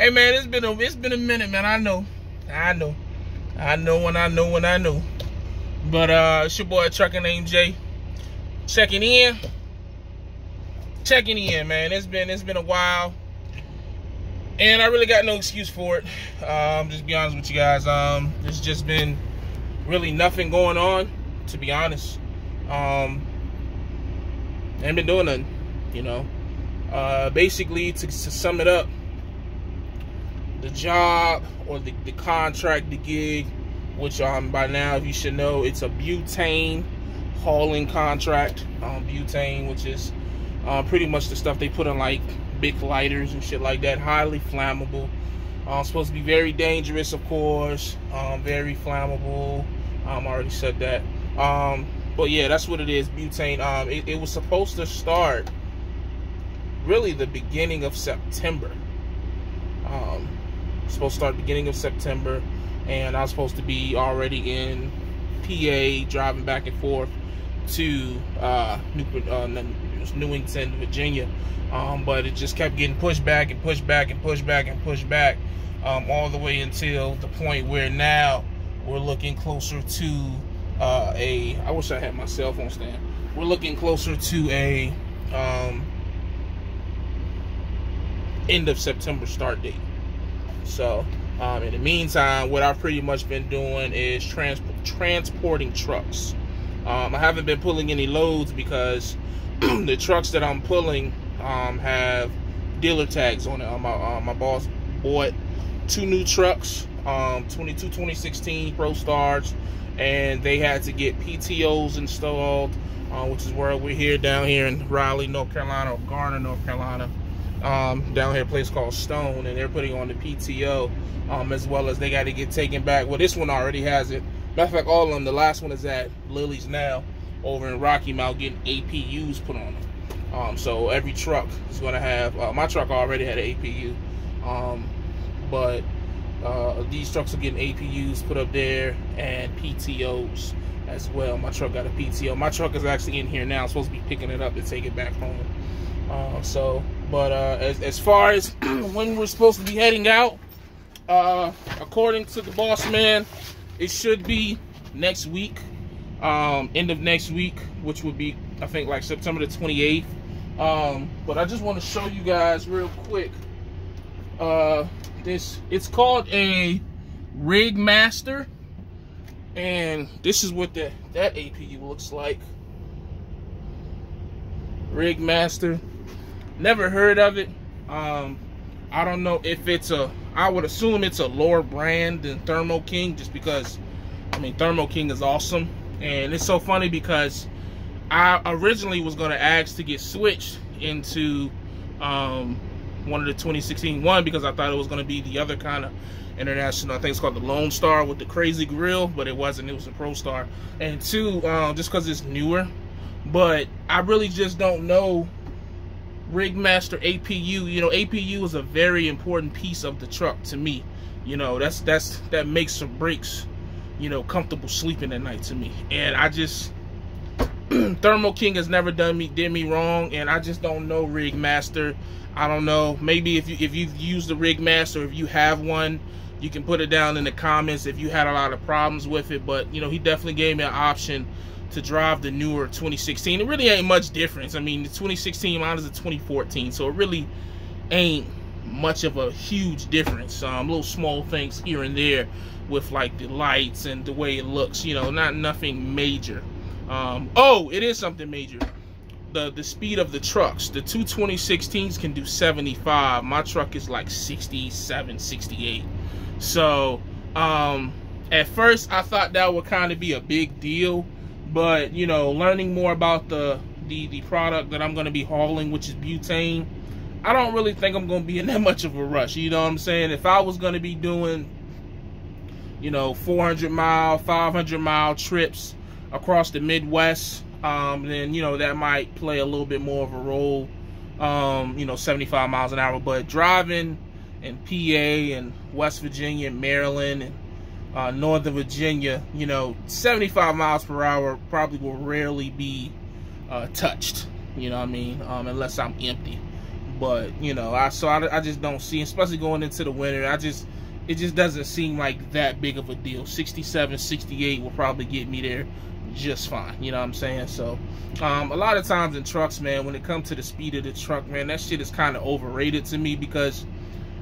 Hey man, it's been a minute, man. I know. But it's your boy ThatGuyNamedJay checking in, man. It's been a while, and I really got no excuse for it. Just be honest with you guys. There's just been really nothing going on, to be honest. Ain't been doing nothing, you know. Basically, to sum it up, the job or the contract, the gig, which by now you should know, it's a butane hauling contract. Butane, which is pretty much the stuff they put on like big lighters and shit like that. Highly flammable. Supposed to be very dangerous, of course. Very flammable. I already said that. But yeah, that's what it is. Butane. It was supposed to start really the beginning of September. Supposed to start beginning of September, and I was supposed to be already in PA, driving back and forth to Newington, Virginia. But it just kept getting pushed back and pushed back and pushed back and pushed back, all the way until the point where now we're looking closer to I wish I had my cell phone stand. We're looking closer to a end of September start date. So in the meantime, what I've pretty much been doing is transporting trucks. I haven't been pulling any loads because the trucks that I'm pulling have dealer tags on it. My boss bought 2 new trucks, 2016 Pro Stars, and they had to get PTOs installed, which is where we're down here in Raleigh, North Carolina, or Garner, North Carolina. Down here, a place called Stone, and they're putting on the PTO, as well as they got to get taken back. Well, this one already has it. Matter of fact, all of them. The last one is at Lily's now, over in Rocky Mount, getting APUs put on them. So every truck is going to have. My truck already had an APU, but these trucks are getting APUs put up there and PTOs as well. My truck got a PTO. My truck is actually in here now. I'm supposed to be picking it up to take it back home. But as far as when we're supposed to be heading out, according to the boss man, it should be next week, end of next week, which would be, I think, like September the 28th. But I just want to show you guys real quick. It's called a Rig Master, and this is what that APU looks like. Rig Master. Never heard of it. I don't know if it's I would assume it's a lower brand than Thermo King, just because, I mean, Thermo King is awesome. And it's so funny because I originally was going to ask to get switched into one of the 2016 one, because I thought it was going to be the other kind of international. I think it's called the Lone Star with the crazy grill, but it wasn't. It was a Pro Star. And 2, just because it's newer. But I really just don't know Rig Master APU. You know, APU is a very important piece of the truck to me. You know, that makes or breaks, you know, comfortable sleeping at night to me. And I just Thermo King has never did me wrong, and I just don't know Rig Master. I don't know. Maybe if you've used the Rig Master, if you have one, you can put it down in the comments if you had a lot of problems with it. But you know, he definitely gave me an option to drive the newer 2016. It really ain't much difference. I mean, the 2016 mine is a 2014, so it really ain't much of a huge difference. Little small things here and there with like the lights and the way it looks, you know, nothing major. Oh, it is something major. The speed of the trucks. The 2 2016s can do 75. My truck is like 67, 68. So at first I thought that would kind of be a big deal. But, you know, learning more about the product that I'm going to be hauling, which is butane, I don't really think I'm going to be in that much of a rush. You know what I'm saying? If I was going to be doing, you know, 400-mile, 500-mile trips across the Midwest, then, you know, that might play a little bit more of a role, you know, 75 miles an hour. But driving in PA and West Virginia and Maryland and Northern Virginia, you know, 75 miles per hour probably will rarely be touched, you know what I mean, unless I'm empty. But you know, I just don't see, especially going into the winter, it just doesn't seem like that big of a deal. 67, 68 will probably get me there just fine, you know what I'm saying? So a lot of times in trucks, man, when it comes to the speed of the truck, man, that shit is kind of overrated to me, because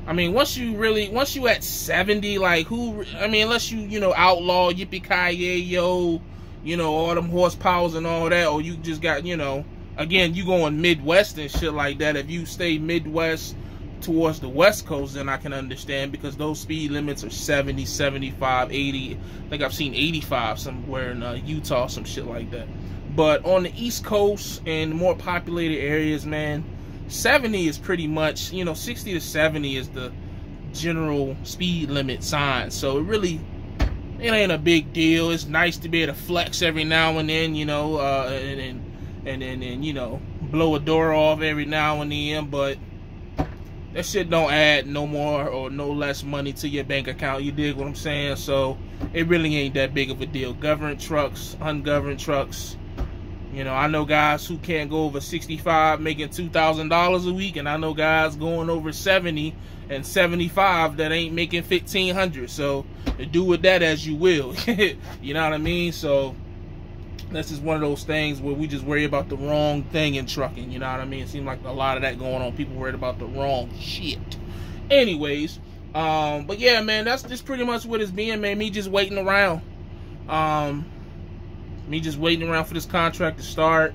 I mean, once you at 70, like unless you know, outlaw, yippee-ki-yay, yo, you know, all them horsepowers and all that, or you just got, you know, again, you going Midwest and shit like that. If you stay Midwest towards the West Coast, then I can understand, because those speed limits are 70, 75, 80. I think I've seen 85 somewhere in Utah, some shit like that. But on the East Coast and more populated areas, man, 70 is pretty much, you know, 60 to 70 is the general speed limit sign. So it ain't a big deal. It's nice to be able to flex every now and then, you know, and you know, blow a door off every now and then, but that shit don't add no more or no less money to your bank account. You dig what I'm saying? So it really ain't that big of a deal. Governed trucks, ungoverned trucks, you know, I know guys who can't go over 65 making $2,000 a week, and I know guys going over 70 and 75 that ain't making $1,500. So do with that as you will. You know what I mean? So that's just one of those things where we just worry about the wrong thing in trucking. You know what I mean? It seems like a lot of that going on. People worried about the wrong shit. Anyways, but yeah, man, that's just pretty much what it's been, man. Me just waiting around. Me just waiting around for this contract to start.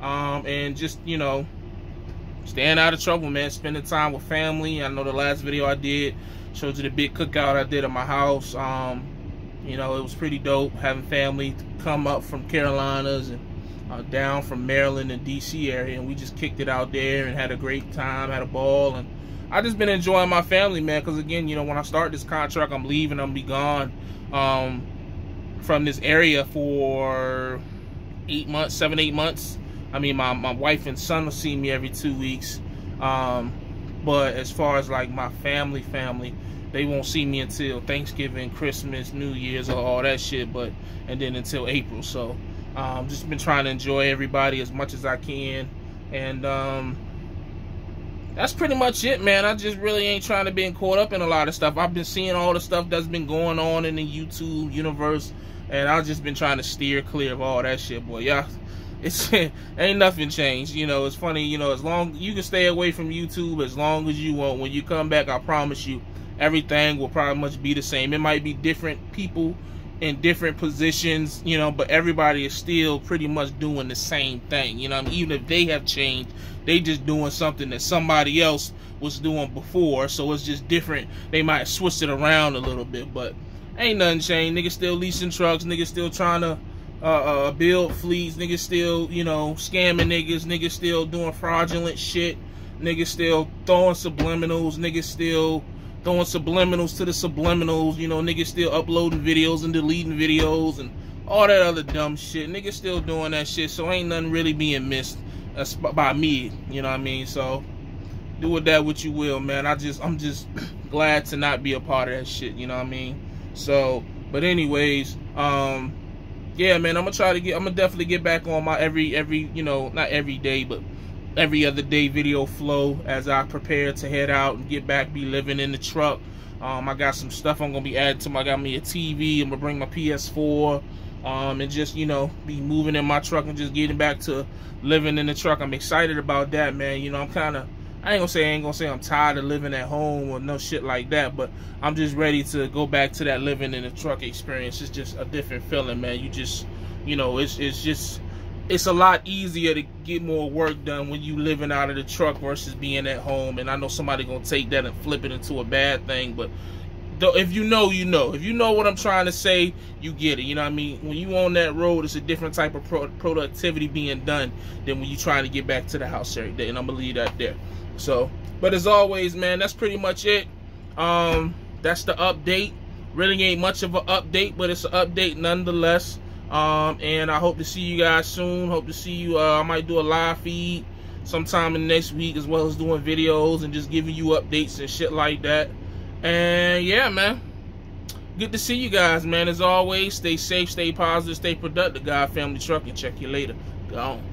And just, you know, staying out of trouble, man. Spending time with family. I know the last video I did showed you the big cookout I did at my house. You know, it was pretty dope having family come up from Carolinas and down from Maryland and DC area, and we just kicked it out there and had a great time, had a ball, and I just been enjoying my family, man, because again, you know, when I start this contract, I'm leaving, I'm be gone from this area for 8 months, 7, 8 months. I mean, my wife and son will see me every 2 weeks, but as far as like my family, they won't see me until Thanksgiving, Christmas, New Year's, or all that shit, and then until April. So just been trying to enjoy everybody as much as I can, and that's pretty much it, man. I just really ain't trying to be caught up in a lot of stuff. I've been seeing all the stuff that's been going on in the YouTube universe, and I've just been trying to steer clear of all that shit, boy. Yeah, it's ain't nothing changed. You know, it's funny, you know, as long you can stay away from YouTube as long as you want. When you come back, I promise you, everything will probably much be the same. It might be different people in different positions, you know, but everybody is still pretty much doing the same thing. You know what I mean? Even if they have changed, they just doing something that somebody else was doing before, so it's just different. They might switch it around a little bit, but ain't nothing changed. Niggas still leasing trucks, niggas still trying to build fleets, niggas still, you know, scamming niggas still doing fraudulent shit, niggas still throwing subliminals, niggas still throwing subliminals to the subliminals, you know, niggas still uploading videos and deleting videos and all that other dumb shit. Niggas still doing that shit, so ain't nothing really being missed by me, you know what I mean? So do with that what you will, man. I'm just glad to not be a part of that shit, you know what I mean? So, but anyways, yeah, man, I'm gonna definitely get back on my every, you know, not every day, but every other day video flow as I prepare to head out and get back, be living in the truck. I got some stuff I'm gonna be adding to I got me a TV, I'm gonna bring my PS4, and just, you know, be moving in my truck and just getting back to living in the truck. I'm excited about that, man. You know, I ain't gonna say I'm tired of living at home or no shit like that, but I'm just ready to go back to that living in the truck experience. It's just a different feeling, man. You just, you know, it's a lot easier to get more work done when you living out of the truck versus being at home. And I know somebody gonna take that and flip it into a bad thing, but if you know, you know. If you know what I'm trying to say, you get it. You know what I mean? When you on that road, it's a different type of productivity being done than when you trying to get back to the house every day. And I'm gonna leave that there. So, but as always, man, that's pretty much it. That's the update. Really ain't much of an update, but it's an update nonetheless. And I hope to see you guys soon. Hope to see you. I might do a live feed sometime in the next week, as well as doing videos and just giving you updates and shit like that. And yeah, man, good to see you guys, man. As always, stay safe, stay positive, stay productive. God Family Trucking. Check you later. Gone.